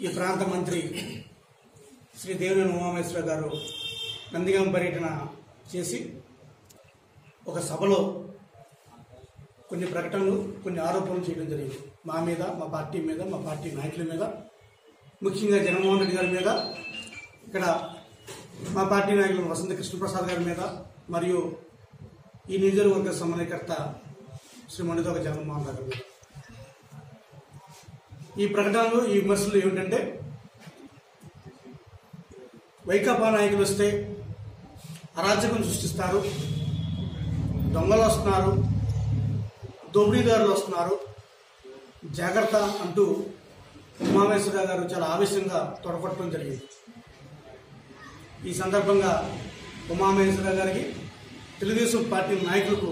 ఈ ప్రాంత మంత్రి శ్రీ దేవినేని ఉమామహేశ్వర గారు నందిగామ పర్యటన చేసి ఒక సభలో కొన్ని ప్రకటనలు, కొన్ని ఆరోపణలు చేయడం జరిగింది. మా మీద, మా పార్టీ మీద, మా పార్టీ నాయకుల మీద, ముఖ్యంగా జగన్మోహన్ రెడ్డి గారి మీద, ఇక్కడ మా పార్టీ నాయకులు వసంత కృష్ణప్రసాద్ గారి మీద, మరియు ఈ నియోజకవర్గ సమన్వయకర్త శ్రీ మండుతోక జగన్మోహన్ గారి మీద. ఈ ప్రకటనలు, ఈ విమర్శలు ఏమిటంటే, వైకాపా నాయకులు వస్తే అరాచకం సృష్టిస్తారు, దొంగలు వస్తున్నారు, దోపిడీదారులు వస్తున్నారు, జాగ్రత్త అంటూ ఉమామహేశ్వర గారు చాలా ఆవేశంగా తొడగొట్టడం జరిగింది. ఈ సందర్భంగా ఉమామహేశ్వర గారికి, తెలుగుదేశం పార్టీ నాయకులకు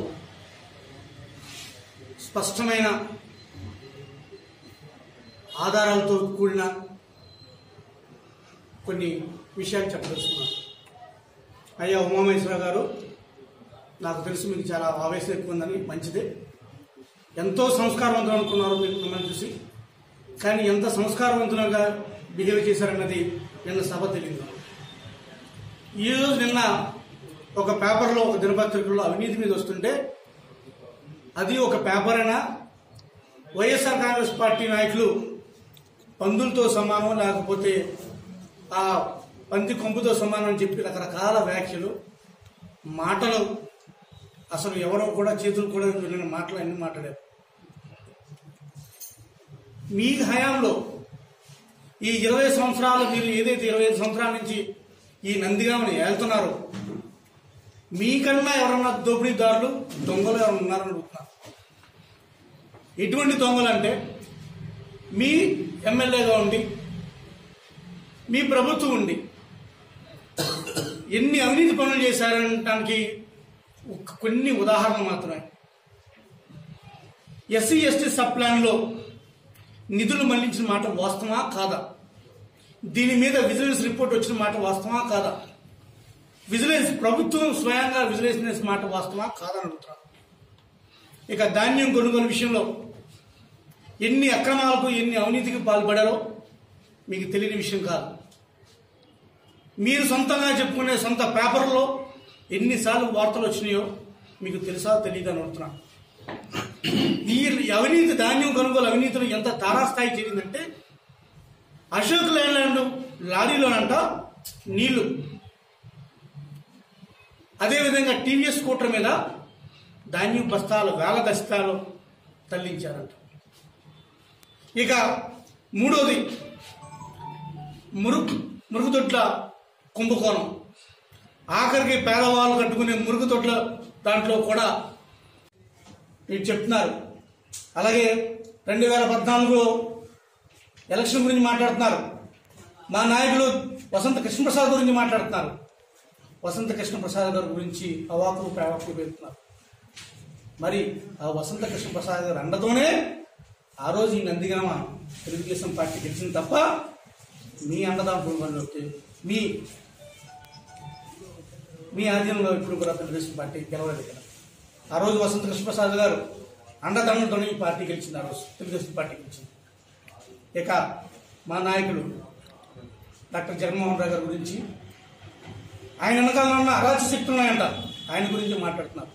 స్పష్టమైన ఆధారాలతో కూడిన కొన్ని విషయాలు చెప్పదలుచుకున్నాను. అయ్యా ఉమామహేశ్వర గారు, నాకు తెలుసు మీకు చాలా ఆవేశం ఎక్కువ ఉందని, మంచిదే. ఎంతో సంస్కారవంతులు అనుకున్నారు మీరు మిమ్మల్ని చూసి, కానీ ఎంత సంస్కారవంతులుగా బిహేవ్ చేశారన్నది నిన్న సభ తెలియదు. ఈరోజు నిన్న ఒక పేపర్లో, ఒక దినపత్రికలో అవినీతి మీద వస్తుంటే, అది ఒక పేపర్ అయినా వైఎస్ఆర్ కాంగ్రెస్ పార్టీ నాయకులు పందులతో సమానం, లేకపోతే ఆ పంది కొంపుతో సమానం అని చెప్పి రకరకాల వ్యాఖ్యలు, మాటలు, అసలు ఎవరో కూడా చేతులు కూడా వెళ్ళిన మాటలు అన్ని మాట్లాడారు. మీ హయాంలో ఈ 20 సంవత్సరాలు, మీరు ఏదైతే 25 సంవత్సరాల నుంచి ఈ నందిగామని ఏళ్తున్నారో, మీకన్నా ఎవరన్నా దోపిడీదారులు, దొంగలు ఎవరన్నా ఉన్నారని అడుగుతున్నారు. ఎటువంటి దొంగలు అంటే, మీ ఎమ్మెల్యేగా ఉండి, మీ ప్రభుత్వం ఉండి ఎన్ని అవినీతి పనులు చేశారనటానికి కొన్ని ఉదాహరణలు మాత్రమే. ఎస్సీ ఎస్టీ సబ్ ప్లాన్లో నిధులు మళ్లించిన మాట వాస్తవా కాదా? దీని మీద విజిలెన్స్ రిపోర్ట్ వచ్చిన మాట వాస్తవా కాదా? విజిలెన్స్ ప్రభుత్వం స్వయంగా విజిలెన్స్ చేసిన మాట వాస్తవా కాదని అడుగుతున్నారు. ఇక ధాన్యం కొనుగోలు విషయంలో ఎన్ని అక్రమాలకు, ఎన్ని అవినీతికి పాల్పడారో మీకు తెలియని విషయం కాదు. మీరు సొంతంగా చెప్పుకునే సొంత పేపర్లో ఎన్నిసార్లు వార్తలు వచ్చినాయో మీకు తెలుసా తెలియదు అని అడుగుతున్నా. ఈ అవినీతి, ధాన్యం కొనుగోలు అవినీతిలో ఎంత తారాస్థాయి చేరిందంటే, అశోక్ లైలాండ్ లారీలోనంట నీళ్లు, అదేవిధంగా టీవీఎస్ స్కూటర్ మీద ధాన్యం బస్తాలు, వేల బస్తాలు తరలించారంట. ఇక మూడోది మురుగుదొడ్ల కుంభకోణం. ఆఖరికి పేదవాళ్ళు కట్టుకునే మురుగుదొడ్ల దాంట్లో కూడా మీరు చెప్తున్నారు. అలాగే 2014 ఎలక్షన్ గురించి మాట్లాడుతున్నారు. మా నాయకులు వసంత కృష్ణప్రసాద్ గురించి మాట్లాడుతున్నారు. వసంత కృష్ణప్రసాద్ గారి గురించి అవాకులు ప్రవాకులు పెడుతున్నారు. మరి ఆ వసంత కృష్ణప్రసాద్ గారు అండతోనే ఆ రోజు ఈ నందిగామ తెలుగుదేశం పార్టీ గెలిచింది తప్ప, మీ అండదాంట్లో మీ ఆధీనంలో ఇప్పుడు కూడా తెలుగుదేశం పార్టీ గెలవలేదు కదా. ఆ రోజు వసంత కృష్ణప్రసాద్ గారు అండదండలతో ఈ పార్టీ గెలిచింది. ఆ రోజు తెలుగుదేశం పార్టీ గెలిచింది. ఇక మా నాయకులు డాక్టర్ జగన్మోహన్ రావు గారి గురించి, ఆయన వెనకాల ఉన్న అరాచక శక్తులు ఉన్నాయంట, ఆయన గురించి మాట్లాడుతున్నారు.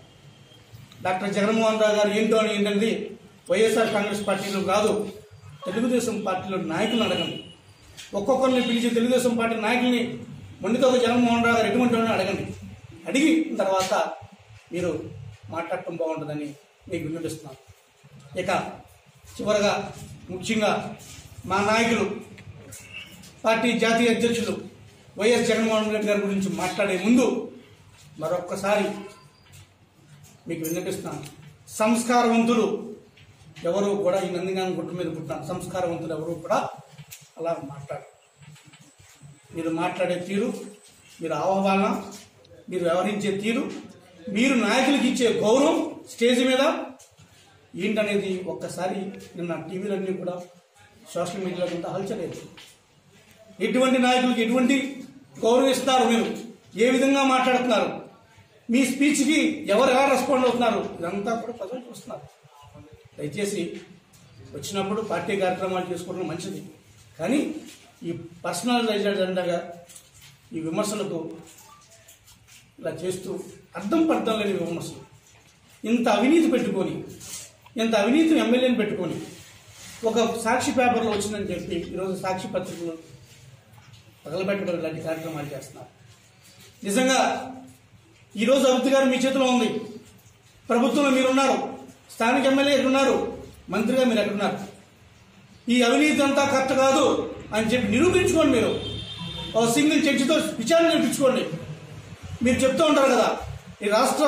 డాక్టర్ జగన్మోహన్ రావు గారు ఏంటో అని ఏంటంటే, వైఎస్ఆర్ కాంగ్రెస్ పార్టీలో కాదు, తెలుగుదేశం పార్టీలో నాయకులను అడగండి. ఒక్కొక్కరిని పిలిచి తెలుగుదేశం పార్టీ నాయకుల్ని మండుతోక జగన్మోహన్ రావు గారు ఎటువంటి వాడిని అడగండి. అడిగిన తర్వాత మీరు మాట్లాడటం బాగుంటుందని మీకు వినిపిస్తున్నాను. ఇక చివరగా ముఖ్యంగా మా నాయకులు, పార్టీ జాతీయ అధ్యక్షులు వైఎస్ జగన్మోహన్ రెడ్డి గారి గురించి మాట్లాడే ముందు మరొక్కసారి మీకు వినిపిస్తున్నాను. సంస్కారవంతులు ఎవరు కూడా ఈ నందిగామ గుట్ట మీద పుట్టిన సంస్కారవంతులు ఎవరు కూడా అలా మాట్లాడారు. మీరు మాట్లాడే తీరు, మీరు ఆహ్వాన, మీరు వ్యవహరించే తీరు, మీరు నాయకులకి ఇచ్చే గౌరవం స్టేజ్ మీద ఏంటనేది ఒక్కసారి నిన్న టీవీలన్నీ కూడా, సోషల్ మీడియాలో కూడా హల్చలేదు. ఎటువంటి నాయకులకి ఎటువంటి గౌరవం ఇస్తున్నారు, మీరు ఏ విధంగా మాట్లాడుతున్నారు, మీ స్పీచ్కి ఎవరు ఎలా రెస్పాండ్ అవుతున్నారు, ఇదంతా కూడా ప్రజలు చూస్తున్నారు. దయచేసి వచ్చినప్పుడు పార్టీ కార్యక్రమాలు చేసుకోవడం మంచిది. కానీ ఈ పర్సనలైజ్ అజెండాగా ఈ విమర్శలకు ఇలా చేస్తూ అర్థం పర్థం లేని విమర్శలు, ఇంత అవినీతి పెట్టుకొని, ఇంత అవినీతిని ఎమ్మెల్యేని పెట్టుకొని ఒక సాక్షి పేపర్లో వచ్చిందని చెప్పి ఈరోజు సాక్షి పత్రికలు పగలబెట్టడం ఇలాంటి కార్యక్రమాలు చేస్తున్నారు. నిజంగా ఈరోజు అభివృద్ధి గారు మీ చేతిలో ఉంది. ప్రభుత్వంలో మీరున్నారు, స్థానిక ఎమ్మెల్యే ఎక్కడున్నారు, మంత్రిగా మీరు ఎక్కడున్నారు. ఈ అవినీతి అంతా కరెక్ట్ కాదు అని చెప్పి నిరూపించుకోండి. మీరు ఒక సింగిల్ జడ్జితో విచారణ చేయించుకోండి. మీరు చెప్తూ ఉంటారు కదా, ఈ రాష్ట్ర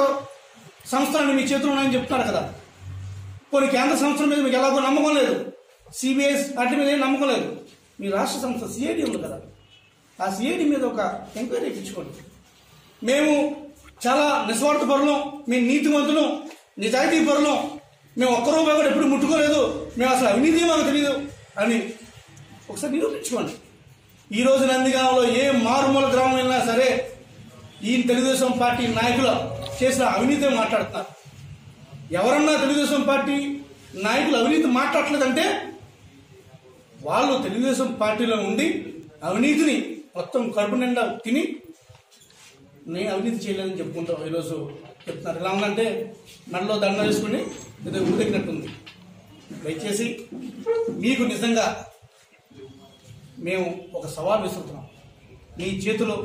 సంస్థలన్నీ మీ చేతిలో ఉన్నాయని చెప్తున్నారు కదా. కొన్ని కేంద్ర సంస్థల మీద మీకు ఎలాగో నమ్మకం లేదు, సిబిఐ వాటి మీద ఏం నమ్మకం లేదు. మీ రాష్ట్ర సంస్థ సిఐడి ఉంది కదా, ఆ సిఐడి మీద ఒక ఎంక్వైరీ ఇప్పించుకోండి. మేము చాలా నిస్వార్థ పరులం, మేము నీతిమంతులు, నిజాయితీ పరులం, మేము ఒక్క రూపాయి కూడా ఎప్పుడు ముట్టుకోలేదు, మేము అసలు అవినీతి మాకు తెలియదు అని ఒకసారి నిరూపించుకోండి. ఈరోజు నందిగామలో ఏ మారుమూల గ్రామం వెళ్ళినా సరే ఈ తెలుగుదేశం పార్టీ నాయకులు చేసిన అవినీతి మాట్లాడుతున్నారు. ఎవరన్నా తెలుగుదేశం పార్టీ నాయకులు అవినీతి మాట్లాడలేదంటే వాళ్ళు తెలుగుదేశం పార్టీలో ఉండి అవినీతిని మొత్తం కడుపు నిండా తిని నేను అవినీతి చేయలేదని చెప్పుకుంటాం. ఈరోజు చెప్తున్నారు. ఎలా ఉందంటే నల్లో దండ వేసుకుని ఏదో ఊదగినట్టుంది. దయచేసి మీకు నిజంగా మేము ఒక సవాల్ విసురుతున్నాం. మీ చేతిలో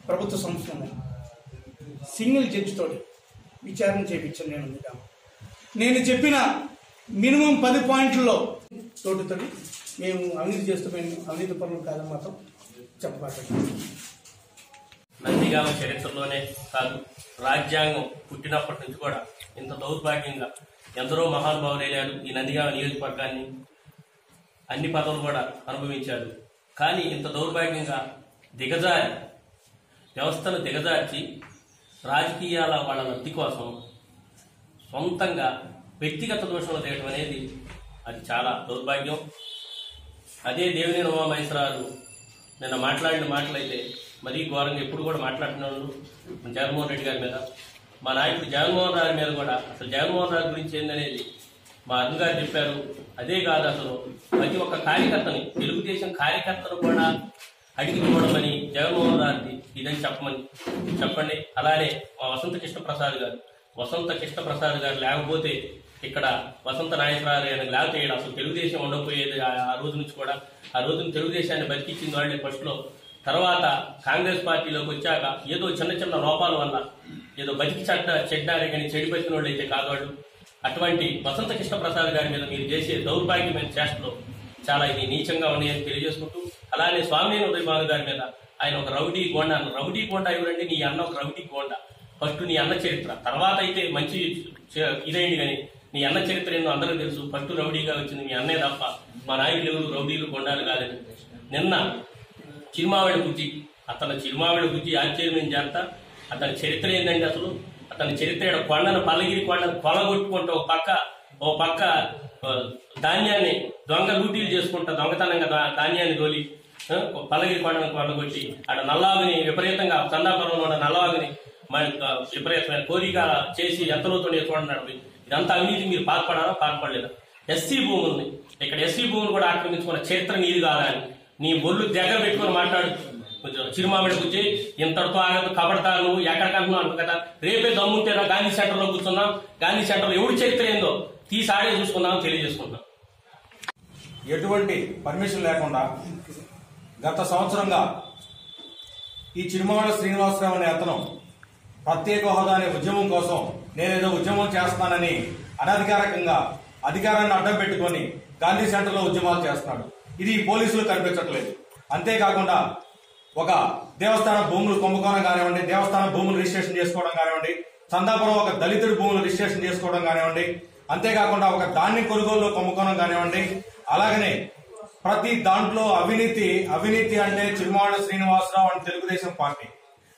ప్రభుత్వ సంస్థ ఉన్నాయి, సింగిల్ జడ్జితో విచారణ చేయించండి. నేను చెప్పిన మినిమం 10 పాయింట్లలో తోటితో మేము అవినీతి చేస్తూ మేము అవినీతి పనులు కాదని మాత్రం చెప్పబడ్డాం. నందిగామ చరిత్రలోనే కాదు, రాజ్యాంగం పుట్టినప్పటి నుంచి కూడా ఇంత దౌర్భాగ్యంగా ఎందరో మహానుభావులు వెళ్ళారు. ఈ నందిగామ నియోజకవర్గాన్ని అన్ని పదవులు కూడా అనుభవించారు. కానీ ఇంత దౌర్భాగ్యంగా దిగజారి వ్యవస్థను దిగజార్చి రాజకీయాల వాళ్ళ లబ్ధి కోసం సొంతంగా వ్యక్తిగత దోషంలో తీయటం అనేది అది చాలా దౌర్భాగ్యం. అదే దేవినేని ఉమామహేశ్వరరావు నిన్న మాట్లాడిన మాటలైతే మరీ ఘోరంగా ఎప్పుడు కూడా మాట్లాడిన వాళ్ళు జగన్మోహన్ రెడ్డి గారి మీద, మా నాయకుడు జగన్మోహన్ రావు మీద కూడా అసలు జగన్మోహన్ రావు గురించి ఏందనేది మా అన్నగారు చెప్పారు. అదే కాదు, అసలు ప్రతి ఒక్క కార్యకర్తని, తెలుగుదేశం కార్యకర్తను కూడా అడిగి చూడమని జగన్మోహన్ రావుని ఇదని చెప్పండి. అలానే మా వసంత కృష్ణప్రసాద్ గారు లేకపోతే ఇక్కడ వసంత నాయకురాలు లేకపోతే అసలు తెలుగుదేశం ఉండకపోయేది. ఆ రోజు నుంచి కూడా ఆ రోజున తెలుగుదేశాన్ని బతికించింది వాళ్ళే ఫస్ట్ లో. తర్వాత కాంగ్రెస్ పార్టీలోకి వచ్చాక ఏదో చిన్న చిన్న లోపాల వల్ల ఏదో బతికి చెడ్డారే కానీ చెడి బతికిన వాళ్ళు అయితే కాదు వాళ్ళు. అటువంటి వసంత కృష్ణప్రసాద్ గారి మీద మీరు చేసే దౌర్భాగ్యమైన చేష్టలు చాలా ఇది నీచంగా ఉన్నాయని తెలియజేసుకుంటూ, అలానే స్వామినేని ఉదయభాను గారి మీద ఆయన ఒక రౌడీ గోండా అన్న. రౌడీ గోండా ఎవరంటే నీ అన్న ఒక రౌడీ గోండా. ఫస్ట్ నీ అన్న చరిత్ర, తర్వాత అయితే మంచి ఇదైంది కానీ నీ అన్న చరిత్ర ఏందో అందరూ తెలుసు. ఫస్ట్ రౌడీగా వచ్చింది మీ అన్నే తప్ప మా నాయకులు ఎవరు రౌడీలు గొండాలు కాదని. నిన్న చిరుమావిడ బుజ్జి ఆశ్చర్యం చేస్తా. అతని చరిత్ర ఏంటంటే అసలు అతని చరిత్ర పల్లగిరి కొండను కొలగొట్టుకుంటూ ఓ పక్క ధాన్యాన్ని దొంగ లూటీలు చేసుకుంటా దొంగతనంగా ధాన్యాన్ని తోలి పల్లగిరి కొండను కొలగొట్టి అక్కడ నల్లవాగుని విపరీతంగా చందాపురంలో ఉన్న నల్లవాగుని విపరీతమైన కోరిక చేసి ఎంతలోతో చూడండి. ఇదంతా అవినీతి మీరు పాల్పడలేదా? ఎస్సీ భూముల్ని ఇక్కడ ఎస్సీ భూములు కూడా ఆక్రమించుకున్న చరిత్ర నీది కాదా అని నీ ఒళ్ళు దగ్గర పెట్టుకుని మాట్లాడు. చిరుమామిడి బుజ్జి ఇంతటితో ఆగదు, కబడతాను నువ్వు ఎక్కడికంటున్నావు అంటు కదా. రేపే దమ్ముంటేనా గాంధీ సెంటర్ లో కూర్చున్నాం, గాంధీ సెంటర్ లో ఎవరి చరిత్ర ఏందో తీసి ఆడే చూసుకున్నాం తెలియజేసుకుంటున్నాం. ఎటువంటి పర్మిషన్ లేకుండా గత సంవత్సరంగా ఈ చిరుమామిడి శ్రీనివాసరావు అనే అతను ప్రత్యేక హోదా అనే ఉద్యమం కోసం నేనేదో ఉద్యమం చేస్తానని అనధికారికంగా అధికారాన్ని అడ్డం పెట్టుకుని గాంధీ సెంటర్ లో ఉద్యమాలు చేస్తున్నాడు. ఇది పోలీసులు కనిపించట్లేదు. అంతేకాకుండా ఒక దేవస్థాన భూములు కుంభకోణం కానివ్వండి, దేవస్థాన భూములు రిజిస్ట్రేషన్ చేసుకోవడం కానివ్వండి, చందాపురం ఒక దళితుడి భూములు రిజిస్ట్రేషన్ చేసుకోవడం కానివ్వండి, అంతేకాకుండా ఒక ధాన్యం కొనుగోలులో కుంభకోణం కానివ్వండి, అలాగనే ప్రతి దాంట్లో అవినీతి అంటే చిరుమావిడి శ్రీనివాసరావు అని తెలుగుదేశం పార్టీ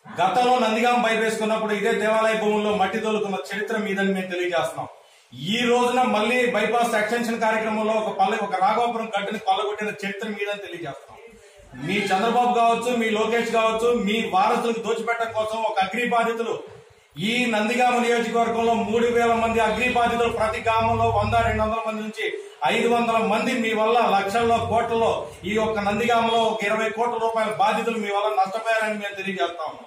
గతంలో నందిగాం పైప్ వేసుకున్నప్పుడు ఇదే దేవాలయ భూముల్లో మట్టి తోలుకున్న చరిత్ర మీదని మేము తెలియజేస్తున్నాం. ఈ రోజున మళ్లీ బైపాస్ ఎక్స్టెన్షన్ కార్యక్రమంలో ఒక రాఘవాపురం గడ్డని కొల్లగొట్టిన చరిత్ర మీదని తెలియజేస్తున్నాం. మీ చంద్రబాబు కావచ్చు, మీ లోకేష్ కావచ్చు, మీ వారసులకు దోచిపెట్టడం కోసం ఒక అగ్ని బాధితులు ఈ నందిగామ నియోజకవర్గంలో 3,000 మంది అగ్ని బాధితులు, ప్రతి గ్రామంలో 100-200 మంది నుంచి 500 మంది మీ వల్ల లక్షల్లో కోట్లలో ఈ యొక్క నందిగామలో 20 కోట్ల రూపాయల బాధితులు మీ వల్ల నష్టపోయారని మేము తెలియజేస్తా ఉన్నాం.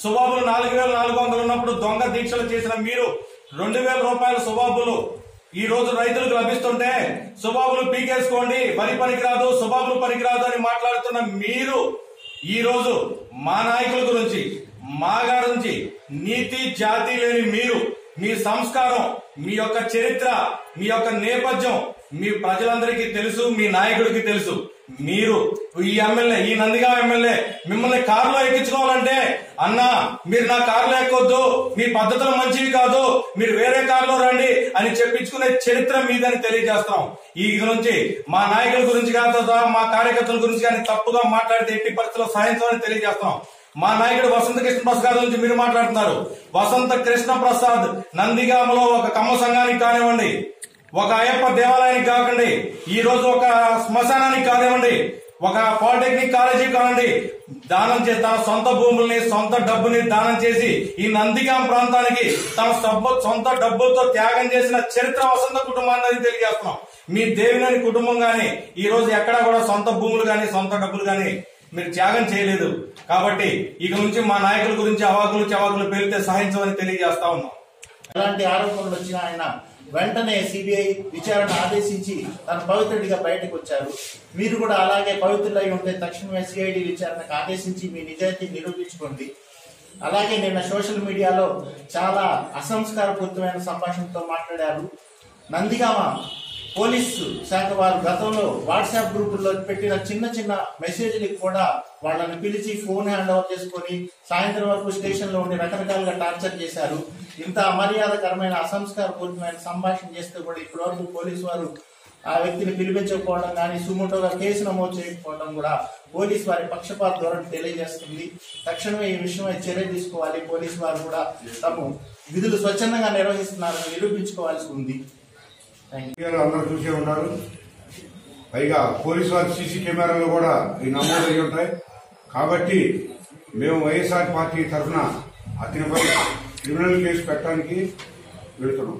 సుబాబులు 4,400 ఉన్నప్పుడు దొంగ దీక్షలు చేసిన మీరు 2,000 రూపాయల సుబాబులు ఈ రోజు రైతులకు లభిస్తుంటే సుబాబులు పీకేసుకోండి, వరి పనికిరాదు, సుబాబులు పనికిరాదు అని మాట్లాడుతున్న మీరు ఈ రోజు మా నాయకుల గురించి, మా గారి నుంచి నీతి జాతి లేని మీరు, మీ సంస్కారం, మీ యొక్క చరిత్ర, మీ యొక్క నేపథ్యం మీ ప్రజలందరికీ తెలుసు, మీ నాయకుడికి తెలుసు. మీరు ఈ ఎమ్మెల్యే, ఈ నందిగామ ఎమ్మెల్యే మిమ్మల్ని కారులో ఎక్కించుకోవాలంటే అన్నా మీరు నా కారులో ఎక్కొద్దు, మీ పద్ధతులు మంచివి కాదు, మీరు వేరే కారులో రండి అని చెప్పించుకునే చరిత్ర మీదని తెలియజేస్తాం. ఈ నుంచి మా నాయకుల గురించి కానీ మా కార్యకర్తల గురించి కానీ తప్పుగా మాట్లాడితే ఎట్టి పరిస్థితుల్లో సాధించాలని తెలియజేస్తాం. మా నాయకుడు వసంత కృష్ణ ప్రసాద్ నుంచి మీరు మాట్లాడుతున్నారు. వసంత కృష్ణ ప్రసాద్ నందిగామలో ఒక కమ్మ సంఘానికి కానివ్వండి, ఒక అయ్యప్ప దేవాలయానికి కాకండి, ఈ రోజు ఒక శ్మశానానికి కానివ్వండి, ఒక పాలిటెక్నిక్ కాలేజీ కానివ్వండి, దానం చేసి తన సొంత భూముల్ని, సొంత డబ్బుని దానం చేసి ఈ నందిగామ ప్రాంతానికి తన సొంత డబ్బులతో త్యాగం చేసిన చరిత్ర వసంత కుటుంబాన్ని తెలియజేస్తున్నాం. మీ దేవినేని కుటుంబం గాని ఈ రోజు ఎక్కడా కూడా సొంత భూములు గాని సొంత డబ్బులు గాని మీరు త్యాగం చేయలేదు. కాబట్టి ఇక నుంచి మా నాయకుల గురించి అవాకులు చవాకులు పేలితే సహించమని తెలియజేస్తా ఉన్నాం. ఎలాంటి ఆరోపణలు వచ్చినా ఆయన వెంటనే సిబిఐ విచారణ ఆదేశించి తన పవిత్రుడిగా బయటకు వచ్చారు. మీరు కూడా అలాగే పవిత్రులై ఉంటే తక్షణమే సిఐడి విచారణకు ఆదేశించి మీ నిజాయితీ నిరూపించుకోండి. అలాగే నిన్న సోషల్ మీడియాలో చాలా అసంస్కారపూరితమైన సంభాషణతో మాట్లాడారు. నందిగామ పోలీసు శాఖ వారు గతంలో వాట్సాప్ గ్రూపుల్లో పెట్టిన చిన్న చిన్న మెసేజ్లకు కూడా వాళ్ళని పిలిచి ఫోన్ హ్యాండ్ ఓవర్ చేసుకుని సాయంత్రం వరకు స్టేషన్ లో ఉండి రకరకాలుగా టార్చర్ చేశారు. ఇంత అమర్యాదకరమైన అసంస్కారపూరితమైన సంభాషణ చేస్తే కూడా ఇప్పటి వరకు పోలీసు వారు ఆ వ్యక్తిని పిలిపించకపోవడం కానీ సుమోటోగా కేసు నమోదు చేయకపోవడం కూడా పోలీసు వారి పక్షపాత ధోరణి తెలియజేస్తుంది. తక్షణమే ఈ విషయమై చర్య తీసుకోవాలి. పోలీసు వారు కూడా తమ విధులు స్వచ్ఛందంగా నిర్వహిస్తున్నారని నిరూపించుకోవాల్సి ఉంది. అందరూ చూసే ఉన్నారు. పైగా పోలీసు వారి సీసీ కెమెరాలు కూడా ఈ నమోదు అయి ఉంటాయి. కాబట్టి మేము వైఎస్ఆర్ పార్టీ తరఫున అతనిపై క్రిమినల్ కేసు పెట్టడానికి వెళ్తున్నాం.